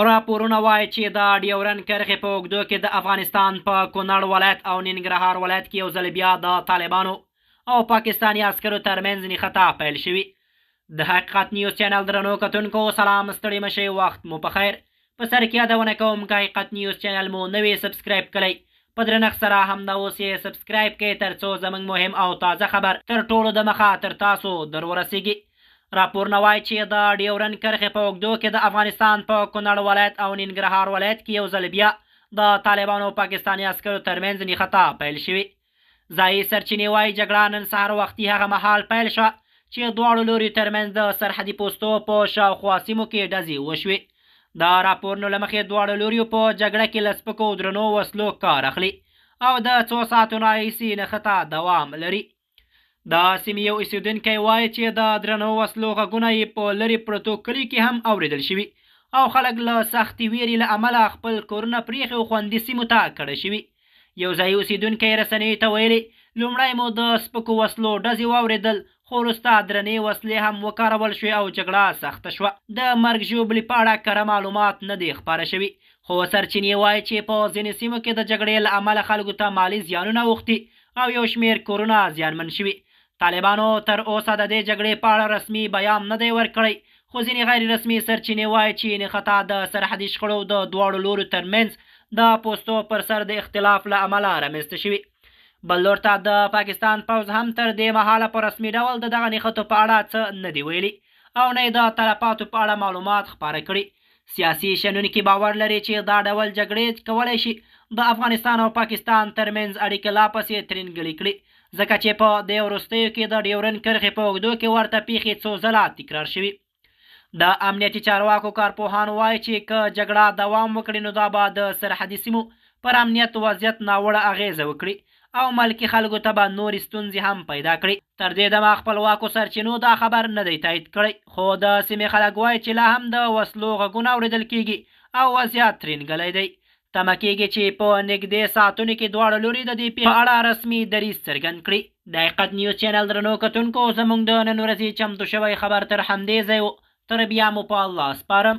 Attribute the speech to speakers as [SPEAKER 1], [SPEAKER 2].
[SPEAKER 1] راپورونه وایي چې د ډیورن کرښې په اوږدو کې د افغانستان په کونړ ولایت او ننګرهار ولایت کې یو ځل بیا د طالبانو او پاکستاني عسکرو ترمنځ نښته پیل شوي. د حقیقت نیوز چینل درنو کتونکو سلام، ستړي مشئ، وخت مو په خیر. په سر کې یادونه کوم که حقیقت نیوز چینل مو نوی سبسکرایب کړئ، په درنښت سره همدا اوس یې سبسکرایب کړئ ترڅو زموږ مهم او تازه خبر تر ټولو دمخه تر تاسو در ورسیږي. راپورونه وایي چې د ډیورن کرښې په اوږدو کې د افغانستان په کونړ ولایت او ننګرهار ولایت کې یو ځل بیا د طالبانو او پاکستاني عسکرو ترمنځ نښته پیل شوي. ځایي سرچینې وایي جګړه نن سهار وختي هغه مهال پیل شوه چې دواړو لوري ترمنځ د سرحدي پوستو په شاوخوا سیمو کې ډزې وشوې. د راپورونو له مخې دواړو لوریو په جګړه کې له سپکو درنو وسلو کار اخلي او د څو ساعتونو راهیسې نښته دوام لري. د سیمې یو اوسېدونکی وایي چې د درنو وسلو غږونه یې په لرې پرتو کلیو کې هم اورېدل شوي او خلک له سختې ویرې له امله خپل کورونه پرېښي او خوندي سیمو ته کډه شوي. یو ځایي اوسېدونکی رسنیو ته ویلي لومړی مو د سپکو وسلو ډزې واورېدل، خو وروسته درنې وسلې هم وکارول شوې او جګړه سخته شوه. د مرګ ژوبلې په اړه کره معلومات نه دي خپاره شوي، خو سرچینې وایي چې په ځینې سیمو کې د جګړې له امله خلکو ته مالي زیانونه اوښتي او یو شمېر کورونه زیانمن شوي. طالبانو تر اوسه د دې جګړې په اړه رسمي بیان نه دی ورکړی، خو ځینې غیر رسمي سرچینې وایي چې نښته د سرحدي شخړو د دواړو لورو ترمنځ د پوستو پر سر د اختلاف له امله رامنځته شوي. بل لور ته د پاکستان پوځ هم تر دې مهاله په رسمي ډول د دغه نښتو په اړه څه نه دي ویلي او نه یې د تلفاتو په اړه معلومات خپاره کړي. سیاسي شنونکي باور لري چې دا ډول جګړې کولی شي د افغانستان او پاکستان ترمنځ اړیکې لا پسې ترینګلې کړي، ځکه چې په دې وروستیو کې د ډیورن کرښې په اوږدو کې ورته پیښې څو ځله تکرار شوي. د امنیتي چارواکو کارپوهان وایي چې که جګړه دوام وکړي نو دا به د سرحدي سیمو پر امنیت وضعیت ناوړه اغیزه وکړي او ملکي خلکو ته به نورې ستونزې هم پیدا کړي. تر دې دمه خپلواکو سرچینو دا خبر نه دی تایید کړی، خو د سیمې خلک وایي چې لا هم د وسلو غږونه اورېدل کیږي او وضعیت ترینګلی دی. تمه کیږي چې په نږدې ساعتونو کې دواړه لوري د دې په اړه رسمي دریځ څرګند کړي. د حقیقت نیوز چینل درنو کتونکو زموږ د نن ورځې چمتو شوی خبر تر همدې ځای و. تر بیا مو په الله سپارم.